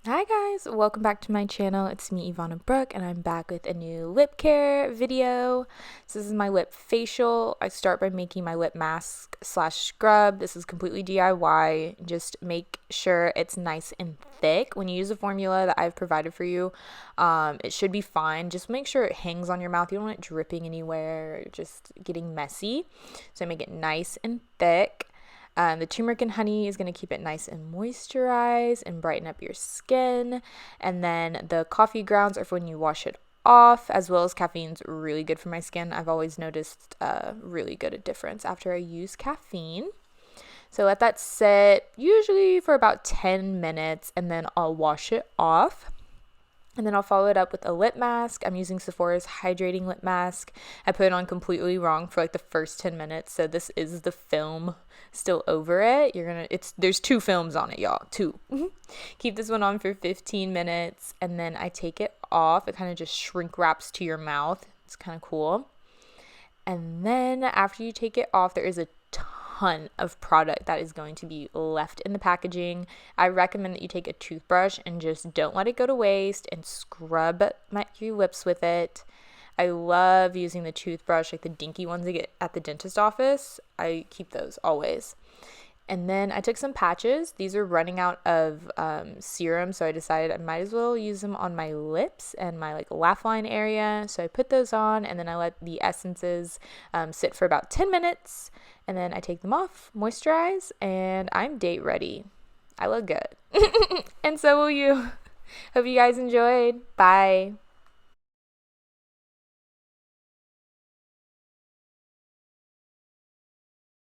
Hi guys, welcome back to my channel. It's me, Yvanna Brooke, and I'm back with a new lip care video. So this is my lip facial. I start by making my lip mask slash scrub. This is completely DIY. Just make sure it's nice and thick. When you use the formula that I've provided for you, it should be fine. Just make sure it hangs on your mouth. You don't want it dripping anywhere, just getting messy. So I make it nice and thick. The turmeric and honey is going to keep it nice and moisturized and brighten up your skin. And then the coffee grounds are for when you wash it off, as well as caffeine's really good for my skin. I've always noticed really good a difference after I use caffeine. So let that sit usually for about 10 minutes and then I'll wash it off. And then I'll follow it up with a lip mask. I'm using Sephora's hydrating lip mask. I put it on completely wrong for like the first 10 minutes. So this is the film still over it. There's 2 films on it, y'all. 2. Keep this one on for 15 minutes and then I take it off. It kind of just shrink wraps to your mouth. It's kind of cool. And then after you take it off, there is a ton of product that is going to be left in the packaging. I recommend that you take a toothbrush and just don't let it go to waste and scrub your lips with it. I love using the toothbrush, like the dinky ones you get at the dentist office. I keep those always. And then I took some patches. These are running out of serum, so I decided I might as well use them on my lips and my laugh line area. So I put those on, and then I let the essences sit for about 10 minutes. And then I take them off, moisturize, and I'm date ready. I look good. And so will you. Hope you guys enjoyed. Bye.